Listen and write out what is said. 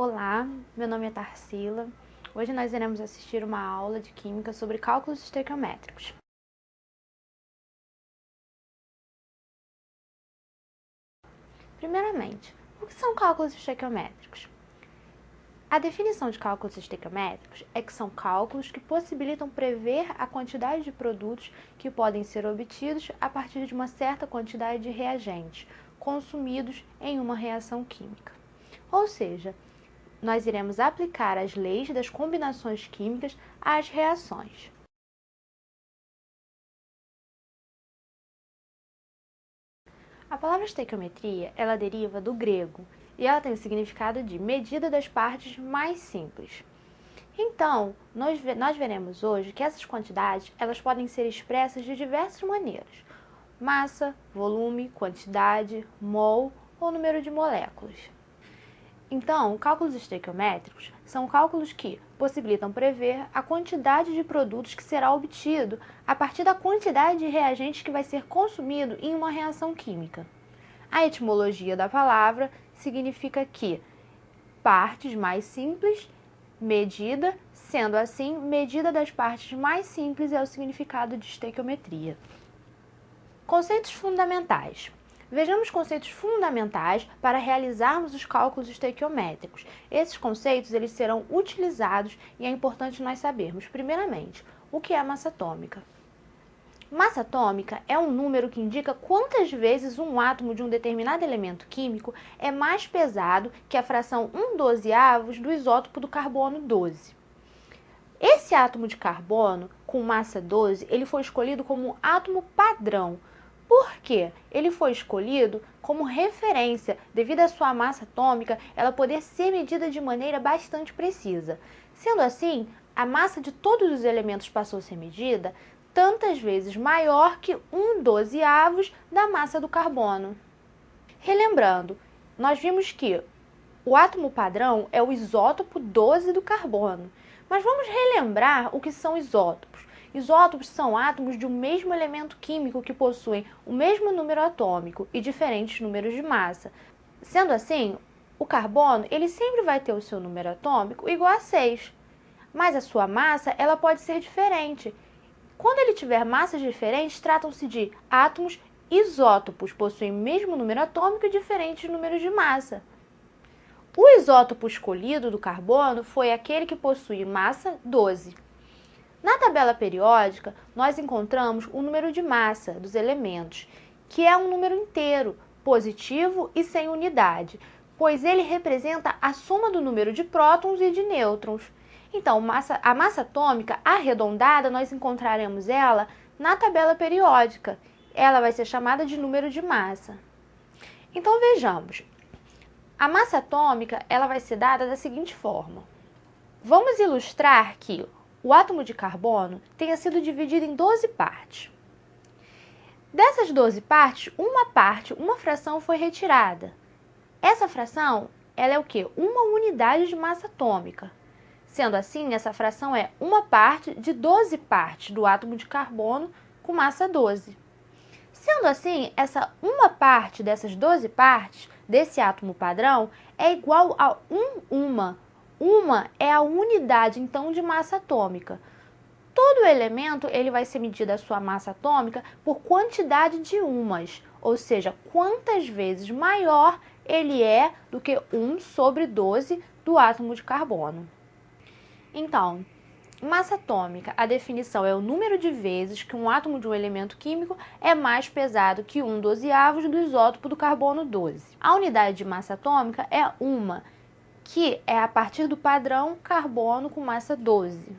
Olá, meu nome é Tarsila. Hoje nós iremos assistir uma aula de Química sobre cálculos estequiométricos. Primeiramente, o que são cálculos estequiométricos? A definição de cálculos estequiométricos é que são cálculos que possibilitam prever a quantidade de produtos que podem ser obtidos a partir de uma certa quantidade de reagentes consumidos em uma reação química. Ou seja, nós iremos aplicar as leis das combinações químicas às reações. A palavra estequiometria, ela deriva do grego e ela tem o significado de medida das partes mais simples. Então, nós veremos hoje que essas quantidades elas podem ser expressas de diversas maneiras: massa, volume, quantidade, mol ou número de moléculas. Então, cálculos estequiométricos são cálculos que possibilitam prever a quantidade de produtos que será obtido a partir da quantidade de reagentes que vai ser consumido em uma reação química. A etimologia da palavra significa que partes mais simples, medida, sendo assim, medida das partes mais simples é o significado de estequiometria. Conceitos fundamentais. Vejamos conceitos fundamentais para realizarmos os cálculos estequiométricos. Esses conceitos eles serão utilizados e é importante nós sabermos, primeiramente, o que é a massa atômica. Massa atômica é um número que indica quantas vezes um átomo de um determinado elemento químico é mais pesado que a fração 1/12 do isótopo do carbono 12. Esse átomo de carbono com massa 12, ele foi escolhido como um átomo padrão. Por quê? Ele foi escolhido como referência, devido à sua massa atômica, ela poder ser medida de maneira bastante precisa. Sendo assim, a massa de todos os elementos passou a ser medida tantas vezes maior que 1/12 da massa do carbono. Relembrando, nós vimos que o átomo padrão é o isótopo 12 do carbono. Mas vamos relembrar o que são isótopos. Isótopos são átomos de um mesmo elemento químico que possuem o mesmo número atômico e diferentes números de massa. Sendo assim, o carbono ele sempre vai ter o seu número atômico igual a 6, mas a sua massa ela pode ser diferente. Quando ele tiver massas diferentes, tratam-se de átomos isótopos, possuem o mesmo número atômico e diferentes números de massa. O isótopo escolhido do carbono foi aquele que possui massa 12. Na tabela periódica, nós encontramos o número de massa dos elementos, que é um número inteiro, positivo e sem unidade, pois ele representa a soma do número de prótons e de nêutrons. Então, a massa atômica arredondada, nós encontraremos ela na tabela periódica. Ela vai ser chamada de número de massa. Então, vejamos. A massa atômica ela vai ser dada da seguinte forma. Vamos ilustrar que o átomo de carbono tenha sido dividido em 12 partes. Dessas 12 partes, uma fração foi retirada. Essa fração ela é o quê? Uma unidade de massa atômica. Sendo assim, essa fração é uma parte de 12 partes do átomo de carbono com massa 12. Sendo assim, essa uma parte dessas 12 partes desse átomo padrão é igual a uma. Uma é a unidade, então, de massa atômica. Todo elemento ele vai ser medido a sua massa atômica por quantidade de umas, ou seja, quantas vezes maior ele é do que 1/12 do átomo de carbono. Então, massa atômica, a definição é o número de vezes que um átomo de um elemento químico é mais pesado que 1/12 do isótopo do carbono 12. A unidade de massa atômica é uma, que é a partir do padrão carbono com massa 12.